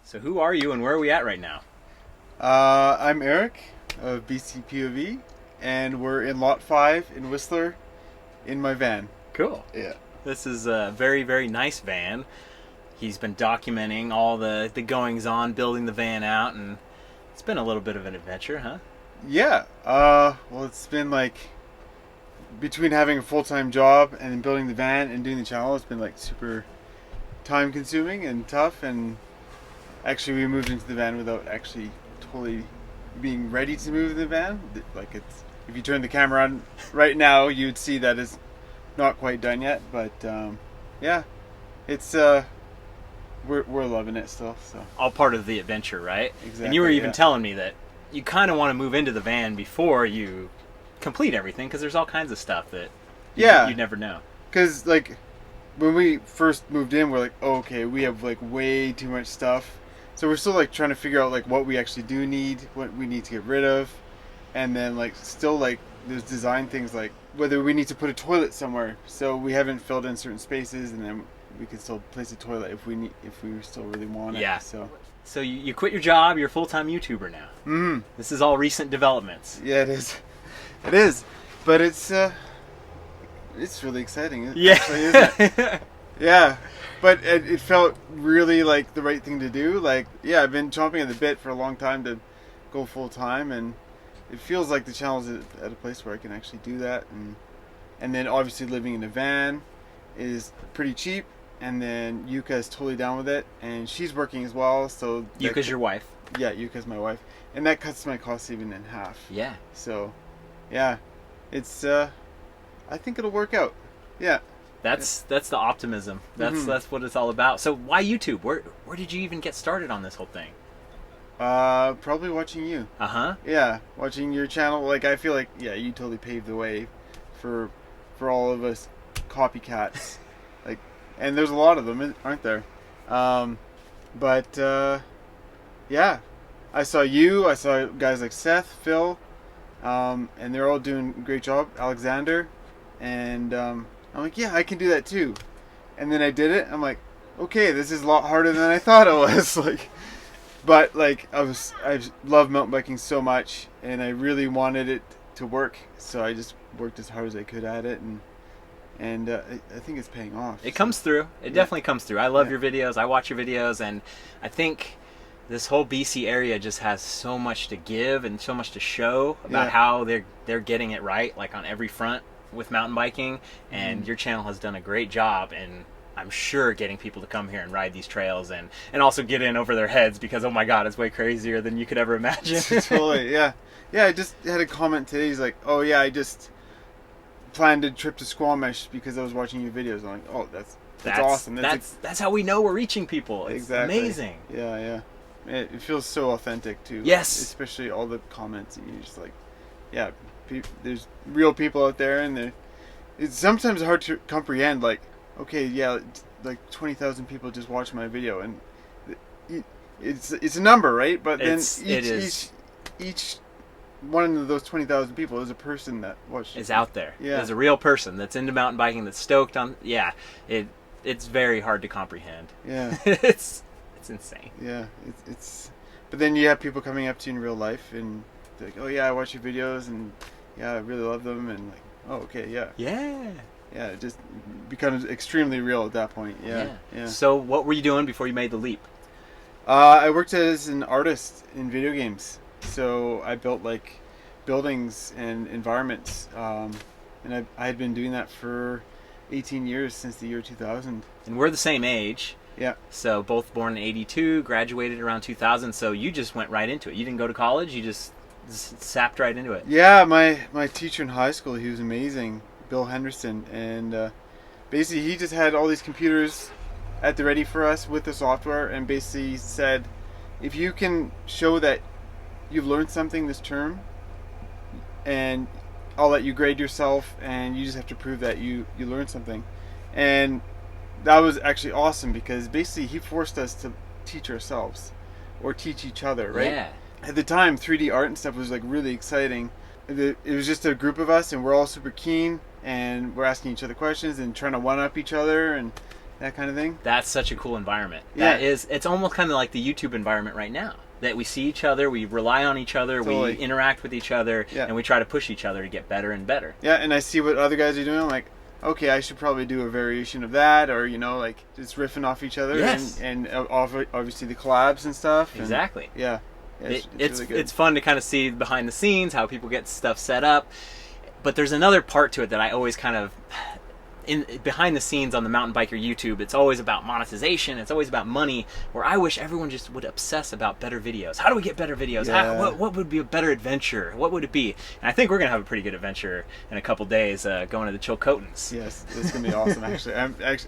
So who are you and where are we at right now? I'm Eric of BCPOV, and we're in Lot 5 in Whistler in my van. Cool. Yeah. This is a very, very nice van. He's been documenting all the goings on, building the van out, and it's been a little bit of an adventure, huh? Yeah. Well, it's been like between having a full-time job and then building the van and doing the channel, it's been like super time-consuming and tough. And actually, we moved into the van without actually totally being ready to move in the van. Like it's, if you turn the camera on right now, you'd see that it's not quite done yet. But yeah, it's we're loving it still. So All part of the adventure, right? Exactly. And you were even yeah. telling me that you kind of want to move into the van before you complete everything, because there's all kinds of stuff that Yeah. you never know. Because like when we first moved in, we're like, oh, okay, we have like way too much stuff. So we're still like trying to figure out like what we actually do need, what we need to get rid of, and then like still like there's design things like whether we need to put a toilet somewhere. So we haven't filled in certain spaces, and then we can still place a toilet if we still really want it. Yeah. So you quit your job, you're a full-time YouTuber now. mm, This is all recent developments. yeah, it is. It is, but it's really exciting. It Yeah. actually is. Yeah, but it felt really like the right thing to do. Like, yeah, I've been chomping at the bit for a long time to go full time, and it feels like the channel's at a place where I can actually do that. And then obviously living in a van is pretty cheap, and then Yuka is totally down with it, and she's working as well. So Yuka's your wife. yeah, Yuka's my wife, and that cuts my costs even in half. Yeah. So, yeah, it's I think it'll work out. Yeah. That's the optimism. That's what it's all about. So why YouTube? Where did you even get started on this whole thing? Probably watching you. Uh-huh. Yeah, watching your channel. Like, I feel like, yeah, you totally paved the way for all of us copycats. Like, and there's a lot of them, aren't there? But yeah, I saw you. I saw guys like Seth, Phil, and they're all doing a great job. Alexander, and I'm like, yeah, I can do that too. And then I did it. I'm like, okay, this is a lot harder than I thought it was. Like. But like I love mountain biking so much, and I really wanted it to work, so I just worked as hard as I could at it, and I think it's paying off. It comes through. It definitely comes through. I love your videos. I watch your videos, and I think this whole BC area just has so much to give and so much to show about how they're getting it right, like on every front with mountain biking. And your channel has done a great job, and I'm sure getting people to come here and ride these trails and also get in over their heads, because oh my god, it's way crazier than you could ever imagine. Totally, yeah. I just had a comment today. He's like, oh yeah, I just planned a trip to Squamish because I was watching your videos. I'm like, oh, that's awesome. That's how we know we're reaching people. It's exactly amazing. Yeah. It feels so authentic too. Yes. Especially all the comments, and you're just like, yeah, there's real people out there, and it's sometimes hard to comprehend. Like, okay, yeah, like 20,000 people just watch my video, and it's a number, right? But then each one of those 20,000 people is a person that watches. Is out there. Yeah. There's a real person that's into mountain biking, that's stoked on. Yeah, it's very hard to comprehend. Yeah. it's insane. Yeah, it's. But then you have people coming up to you in real life, and they're like, oh yeah, I watch your videos, and yeah, I really love them, and like, oh okay, yeah. Yeah, it just becomes extremely real at that point. Yeah. So what were you doing before you made the leap? I worked as an artist in video games. So I built like buildings and environments. And I had been doing that for 18 years, since the year 2000. And we're the same age. Yeah. So both born in 82, graduated around 2000. So you just went right into it. You didn't go to college. You just sapped right into it. Yeah, my teacher in high school, he was amazing. Bill Henderson, and basically he just had all these computers at the ready for us with the software, and basically said, if you can show that you've learned something this term, and I'll let you grade yourself, and you just have to prove that you learned something. And that was actually awesome, because basically he forced us to teach ourselves or teach each other, right? Yeah. At the time, 3D art and stuff was like really exciting. It was just a group of us, and we're all super keen, and we're asking each other questions and trying to one-up each other, and that kind of thing. That's such a cool environment. Yeah. It's almost kind of like the YouTube environment right now. That we see each other, we rely on each other, Totally. we interact with each other, Yeah. and we try to push each other to get better and better. Yeah, and I see what other guys are doing. I'm like, okay, I should probably do a variation of that, or like just riffing off each other. Yes. And obviously the collabs and stuff. And Exactly. yeah. It's really good. it's fun to kind of see behind the scenes how people get stuff set up, but there's another part to it that I always kind of behind the scenes on the mountain biker YouTube. It's always about monetization. It's always about money. Where I wish everyone just would obsess about better videos. How do we get better videos? Yeah. What would be a better adventure? What would it be? And I think we're gonna have a pretty good adventure in a couple days going to the Chilcotins. Yes, it's gonna be awesome.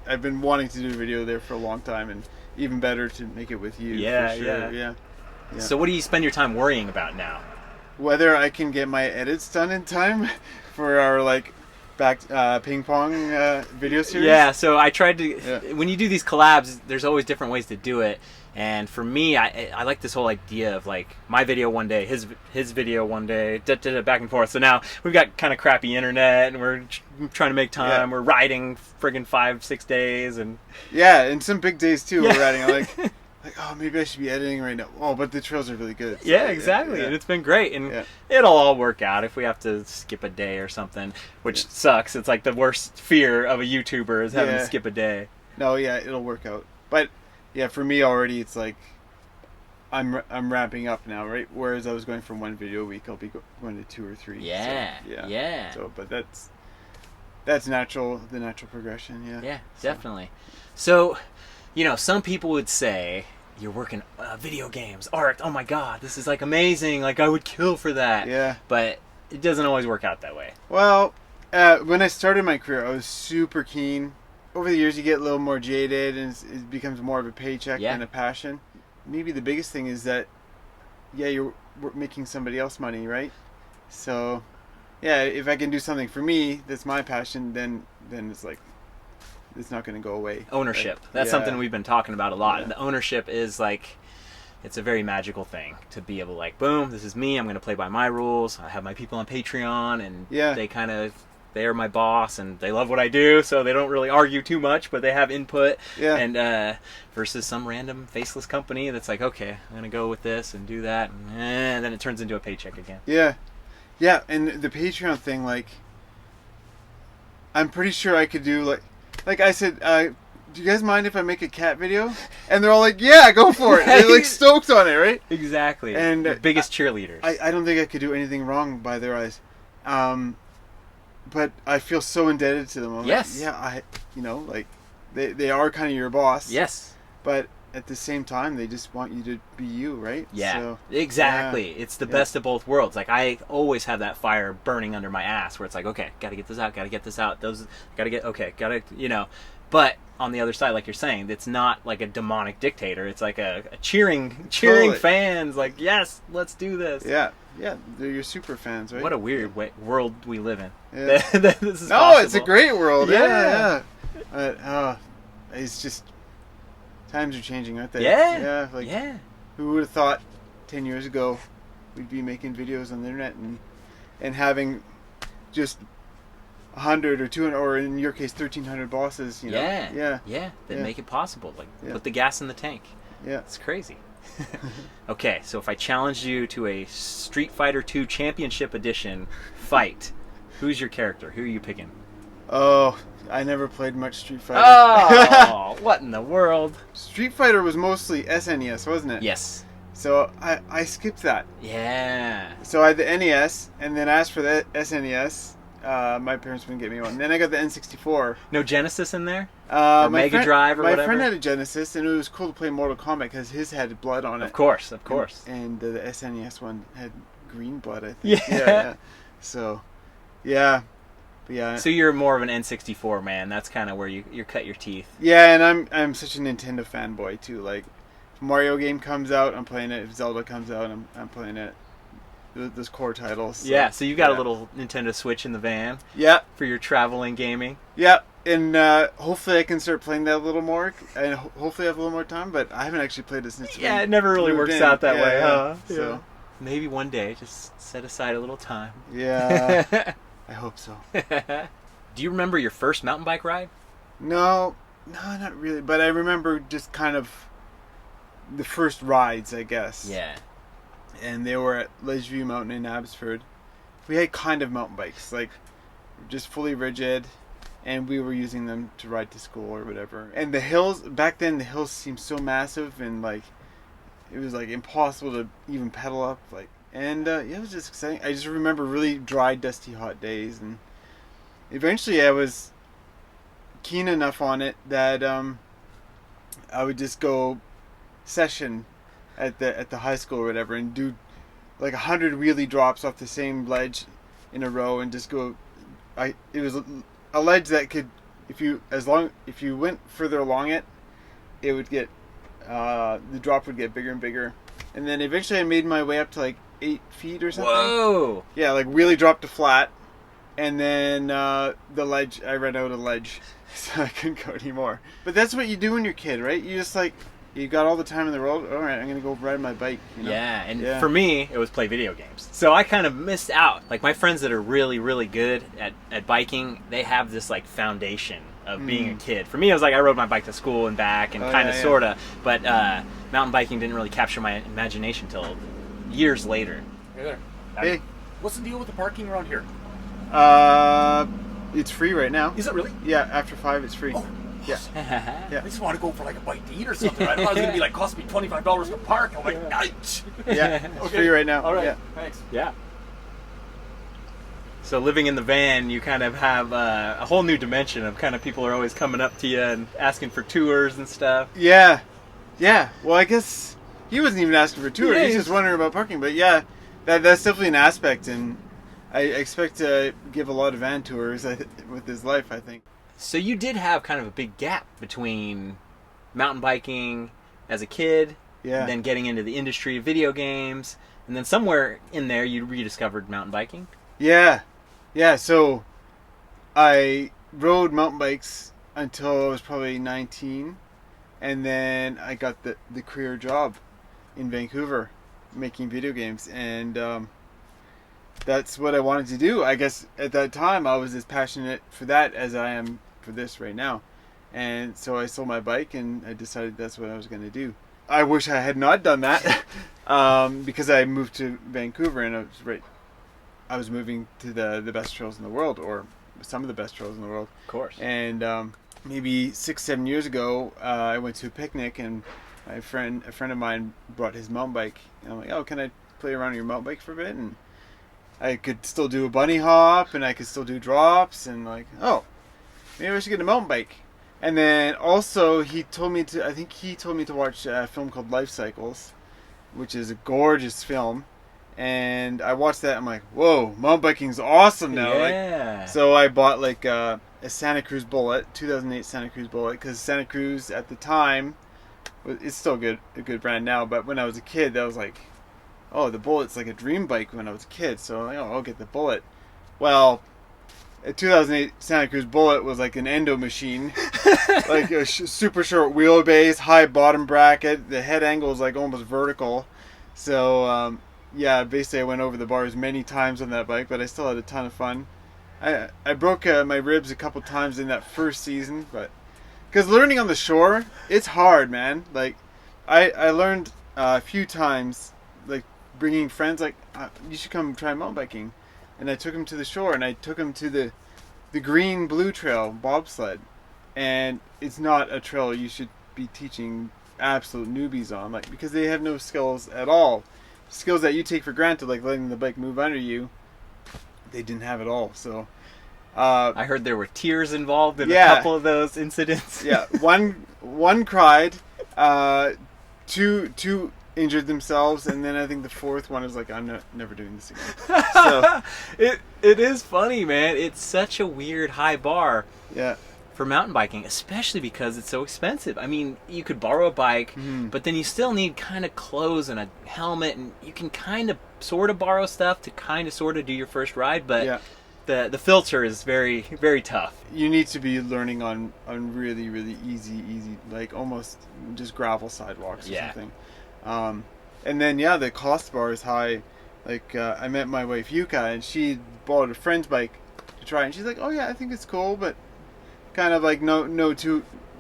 I've been wanting to do a video there for a long time, and even better to make it with you. Yeah, for sure. yeah. Yeah. So what do you spend your time worrying about now? Whether I can get my edits done in time for our ping pong video series. Yeah, so I tried to. Yeah. When you do these collabs, there's always different ways to do it. And for me, I like this whole idea of like my video one day, his video one day, back and forth. So now we've got kind of crappy internet, and we're trying to make time. Yeah. We're riding friggin' 5-6 days, and Yeah, and some big days too. Yeah. We're riding. I'm like, oh, maybe I should be editing right now. Oh, but the trails are really good. So, yeah, exactly. Yeah. And it's been great, and Yeah. it'll all work out if we have to skip a day or something, which sucks. It's like the worst fear of a YouTuber is having to Yeah. skip a day. No, yeah, it'll work out. But yeah, for me already, it's like I'm ramping up now, right? Whereas I was going from one video a week, I'll be going to 2 or 3. Yeah, So, yeah. So, but that's natural, the natural progression. Yeah. Yeah, definitely. So, some people would say you're working video games, art. Oh my God, this is like amazing. Like I would kill for that. Yeah. But it doesn't always work out that way. Well, when I started my career, I was super keen. Over the years, you get a little more jaded, and it becomes more of a paycheck Yeah. than a passion. Maybe the biggest thing is that, you're making somebody else money, right? So, yeah, if I can do something for me that's my passion, then it's like, it's not going to go away. Ownership. Like, That's yeah. something we've been talking about a lot. Yeah. And the ownership is like, it's a very magical thing to be able to like, boom, this is me. I'm going to play by my rules. I have my people on Patreon, and Yeah. they are my boss, and they love what I do, so they don't really argue too much, but they have input. Yeah. And versus some random faceless company that's like, okay, I'm gonna go with this and do that, and then it turns into a paycheck again. Yeah. Yeah, and the Patreon thing, like, I'm pretty sure I could do, like I said, do you guys mind if I make a cat video? And they're all like, yeah, go for it. They're like stoked on it, right? Exactly. And the biggest cheerleaders. I don't think I could do anything wrong by their eyes. But I feel so indebted to them. I'm Yes. like, they are kind of your boss. Yes. But at the same time, they just want you to be you, right? Yeah, So, exactly. yeah. It's the Yeah. best of both worlds. Like I always have that fire burning under my ass, where it's like, okay, got to get this out, got to get this out. Those, got to get, okay, got to, But on the other side, like you're saying, it's not like a demonic dictator. It's like a cheering Totally. fans. Like, yes, let's do this. Yeah, they're your super fans, right? What a weird world we live in. Yeah. This is No, possible. it's a great world. Yeah. But it's just times are changing, aren't they? Yeah. Yeah. Yeah. Who would have thought 10 years ago we'd be making videos on the internet and having just 100 or 200, or in your case 1,300 bosses, Yeah. Yeah. Yeah. That Yeah. make it possible. Like, Yeah. put the gas in the tank. Yeah. It's crazy. Okay, so if I challenged you to a Street Fighter 2 Championship Edition fight, who's your character? Who are you picking? Oh, I never played much Street Fighter. Oh, what in the world? Street Fighter was mostly SNES, wasn't it? Yes. So I skipped that. Yeah. So I had the NES, and then asked for the SNES. My parents wouldn't get me one. Then I got the N64. No Genesis in there? My Mega Drive or my whatever? friend had a Genesis, and it was cool to play Mortal Kombat because his had blood on it. Of course, of course. And the SNES one had green blood, I think. Yeah. So, yeah. But yeah. So you're more of an N64 man. That's kind of where you cut your teeth. Yeah, and I'm such a Nintendo fanboy too. Like, if Mario game comes out, I'm playing it. If Zelda comes out, I'm playing it. Those core titles. So, Yeah, so you've got a little Nintendo Switch in the van Yeah, for your traveling gaming. yeah, and hopefully I can start playing that a little more, and hopefully I have a little more time. But I haven't actually played it since. Yeah, it never really moved works in. out that Yeah, way, yeah. huh? So Yeah. Maybe one day, just set aside a little time. yeah, I hope so. Do you remember your first mountain bike ride? No, No, not really. But I remember just kind of the first rides, I guess. Yeah. And they were at Ledgeview Mountain in Abbotsford. We had kind of mountain bikes, like just fully rigid, and we were using them to ride to school or whatever. And the hills, back then the hills seemed so massive, and like it was like impossible to even pedal up, like. And yeah, it was just exciting. I just remember really dry, dusty, hot days, and eventually I was keen enough on it that I would just go session at the high school or whatever, and do like 100 wheelie drops off the same ledge in a row, and just go. It was a ledge that could, if you went further along it, it would get the drop would get bigger and bigger, and then eventually I made my way up to like 8 feet or something. Whoa! Yeah, like wheelie drop to flat, and then the ledge. I ran out of ledge, so I couldn't go anymore. But that's what you do when you're a kid, right? You just like. You got all the time in the world. All right, I'm gonna go ride my bike. You know? Yeah, and for me, it was play video games. So I kind of missed out. Like my friends that are really, really good at biking, they have this like foundation of being a kid. For me, it was like I rode my bike to school and back, and kind of, sorta. But mountain biking didn't really capture my imagination till years later. Hey there. Hey, What's the deal with the parking around here? it's free right now. Is it really? Yeah, after 5, it's free. Oh. Yeah. I just want to go for like a bite to eat or something. I thought it was going to be like cost me $25 to park. I'm like, ouch. Yeah, it's free right now. All right, Yeah. thanks. Yeah. So living in the van, you kind of have a whole new dimension of kind of people are always coming up to you and asking for tours and stuff. Yeah. Well, I guess he wasn't even asking for a tour. Yeah, He's just wondering about parking. But yeah, that's definitely an aspect, and I expect to give a lot of van tours with his life, I think. So you did have kind of a big gap between mountain biking as a kid, and then getting into the industry of video games, and then somewhere in there you rediscovered mountain biking. Yeah. So I rode mountain bikes until I was probably 19, and then I got the career job in Vancouver making video games, and that's what I wanted to do. I guess at that time I was as passionate for that as I am for this right now, and so I sold my bike and I decided that's what I was going to do. I wish I had not done that because I moved to Vancouver, and I was moving to the best trails in the world, or some of the best trails in the world, Of course. and maybe 6-7 years ago I went to a picnic, and a friend of mine brought his mountain bike, and I'm like, oh, can I play around on your mountain bike for a bit? And I could still do a bunny hop, and I could still do drops, and like, oh, maybe I should get a mountain bike. And then also he told me to watch a film called Life Cycles, which is a gorgeous film. And I watched that. I'm like, whoa, mountain biking's awesome now. Yeah. Like, so I bought like a Santa Cruz Bullet, 2008 Santa Cruz Bullet, because Santa Cruz at the time, it's still a good brand now. But when I was a kid, that was like, oh, the Bullet's like a dream bike when I was a kid. So I'm like, oh, I'll get the Bullet. Well, a 2008 Santa Cruz Bullet was like an endo machine, like a super short wheelbase, high bottom bracket. The head angle is like almost vertical. So yeah, basically I went over the bars many times on that bike, but I still had a ton of fun. I broke my ribs a couple times in that first season, but because learning on the shore, it's hard, man. Like I learned a few times, like bringing friends, like you should come try mountain biking. And I took him to the shore, and I took him to the Green Blue Trail bobsled. And it's not a trail you should be teaching absolute newbies on, like, because they have no skills at all. Skills that you take for granted, like letting the bike move under you, they didn't have at all. So I heard there were tears involved in a Yeah. couple of those incidents. yeah, one cried, two injured themselves, and then I think the fourth one is like, I'm never doing this again. So It is funny, man. It's such a weird high bar yeah, for mountain biking, especially because it's so expensive. I mean, you could borrow a bike, but then you still need kind of clothes and a helmet, and you can kind of sort of borrow stuff to kind of sort of do your first ride, but yeah. the filter is very, very tough. You need to be learning on really, really easy, like almost just gravel sidewalks or Yeah. something. And then yeah, the cost bar is high. Like I met my wife Yuka, and she bought a friend's bike to try, and she's like, oh yeah, I think it's cool, but kind of like no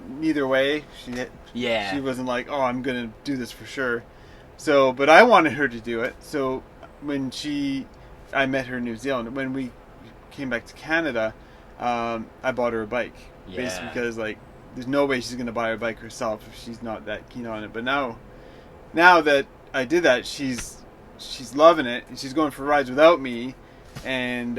neither way. Yeah. She wasn't like, oh, I'm gonna do this for sure. So, but I wanted her to do it. So when I met her in New Zealand. When we came back to Canada, I bought her a bike. Yeah. Basically because like there's no way she's gonna buy a bike herself if she's not that keen on it. But now that I did that, she's loving it and she's going for rides without me, and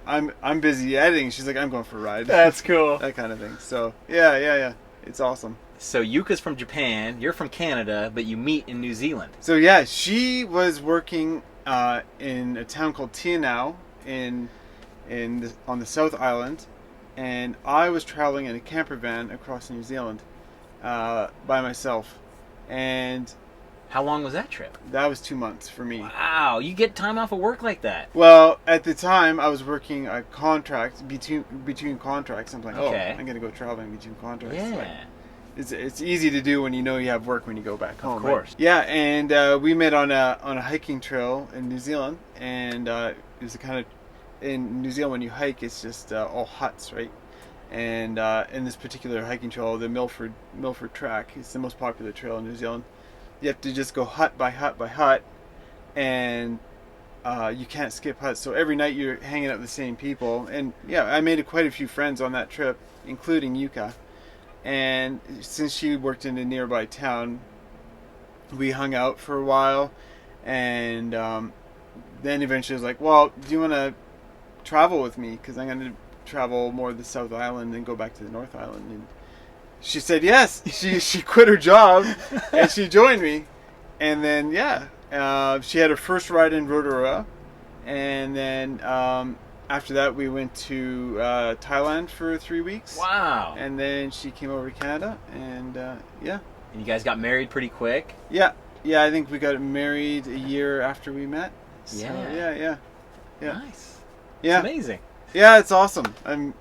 I'm busy editing. She's like, I'm going for a ride. That's cool. That kind of thing. So yeah, it's awesome. So Yuka's from Japan, you're from Canada, but you meet in New Zealand. So yeah, she was working in a town called Tianau on the South Island, and I was traveling in a camper van across New Zealand by myself. And how long was that trip? that was 2 months for me. Wow, you get time off of work like that? Well, at the time, I was working a contract between contracts. I'm like, Okay. oh, I'm gonna go traveling between contracts. Yeah. Like, it's easy to do when you know you have work when you go back home. Of course. Right? Yeah, and we met on a hiking trail in New Zealand, and it was in New Zealand when you hike, it's just all huts, right? And in this particular hiking trail, the Milford Track, it's the most popular trail in New Zealand. You have to just go hut by hut by hut, and you can't skip huts. So every night you're hanging out with the same people. And yeah, I made quite a few friends on that trip, including Yuka. And since she worked in a nearby town, we hung out for a while. And then eventually I was like, well, do you want to travel with me? Because I'm going to travel more to the South Island and go back to the North Island. And she said yes. She quit her job and she joined me. And then she had her first ride in Rotorua, and then after that we went to Thailand for 3 weeks. Wow. And then she came over to Canada, and yeah. And you guys got married pretty quick? Yeah, I think we got married a year after we met. So, Yeah. Yeah. Nice. Yeah. It's amazing. Yeah, it's awesome.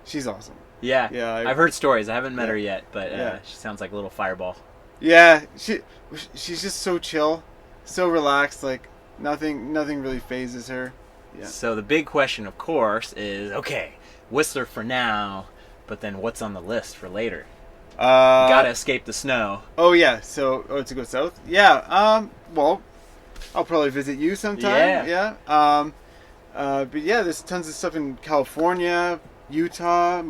She's awesome. Yeah. Yeah, I've heard stories. I haven't met her yet, but Yeah. she sounds like a little fireball. Yeah, she's just so chill, so relaxed. Like nothing really phases her. Yeah. So the big question, of course, is okay, Whistler for now, but then what's on the list for later? Gotta escape the snow. Oh yeah, so to go south? Yeah. Well, I'll probably visit you sometime. Yeah. But yeah, there's tons of stuff in California, Utah,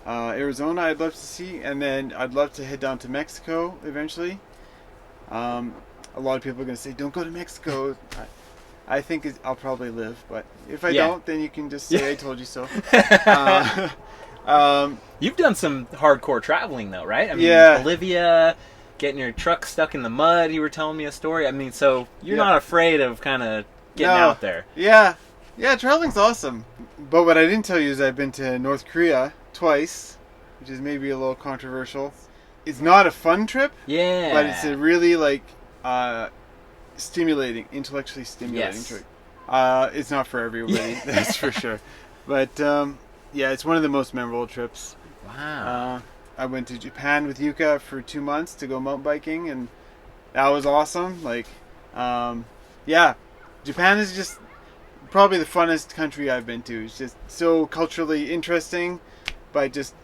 Arizona I'd love to see, and then I'd love to head down to Mexico eventually. A lot of people are going to say, don't go to Mexico. I think I'll probably live, but if I don't, then you can just say I told you so. You've done some hardcore traveling though, right? I mean, Yeah. Bolivia, getting your truck stuck in the mud, you were telling me a story. I mean, so you're not afraid of kind of getting out there. Yeah, traveling's awesome. But what I didn't tell you is I've been to North Korea twice, which is maybe a little controversial. It's not a fun trip, Yeah. but it's a really intellectually stimulating trip. It's not for everybody, that's for sure. But yeah, it's one of the most memorable trips. Wow. I went to Japan with Yuka for 2 months to go mountain biking, and that was awesome. Japan is just probably the funnest country I've been to. It's just so culturally interesting, but just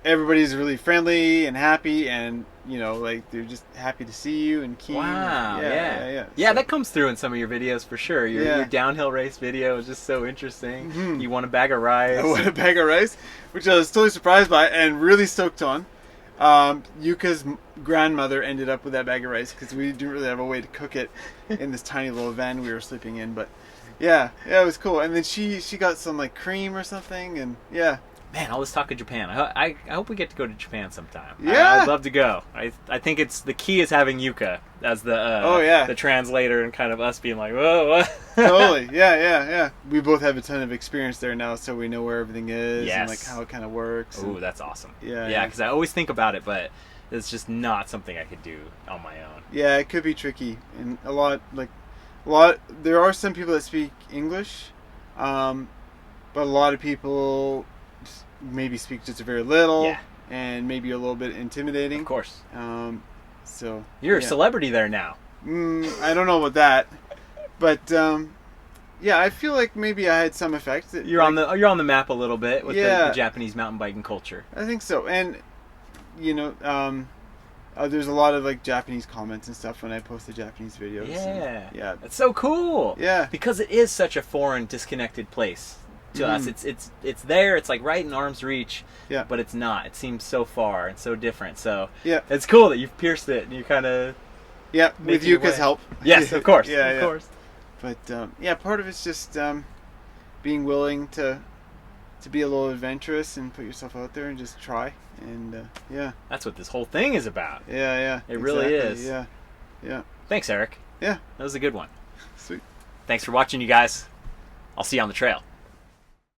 everybody's really friendly and happy, and they're just happy to see you and keen. Wow. Yeah. Yeah, that comes through in some of your videos for sure. Your Yeah. downhill race video is just so interesting. Mhm. You won a bag of rice. I won a bag of rice, which I was totally surprised by and really stoked on. Yuka's grandmother ended up with that bag of rice because we didn't really have a way to cook it in this tiny little van we were sleeping in. But yeah, it was cool. And then she got some cream or something, and yeah. Man, all this talk of Japan. I hope we get to go to Japan sometime. Yeah. I'd love to go. I think the key is having Yuka as the the translator, and kind of us being like, whoa. Totally. Yeah. We both have a ton of experience there now, so we know where everything is and how it kind of works. Ooh, that's awesome. Yeah. Because I always think about it, but it's just not something I could do on my own. Yeah, it could be tricky, and a lot. There are some people that speak English, but a lot of people maybe speak just very little, and maybe a little bit intimidating. Of course. So You're a celebrity there now. I don't know about that, but yeah, I feel like maybe I had some effect. You're on the map a little bit with Yeah. the Japanese mountain biking culture. I think so, and you know, there's a lot of like Japanese comments and stuff when I post the Japanese videos. Yeah, yeah, that's so cool. Yeah. because it is such a foreign, disconnected place to us. It's there. It's like right in arm's reach. Yeah. but it's not. It seems so far and so different. So Yeah. it's cool that you've pierced it and you kind of yeah, with making your Yuka's way. help. Yes, of course, Yeah, of yeah. course. But yeah, part of it's just being willing to be a little adventurous and put yourself out there and just try. And yeah, That's what this whole thing is about. yeah. It really exactly. is. Yeah. Thanks, Eric. Yeah. That was a good one. Sweet. Thanks for watching, you guys. I'll see you on the trail.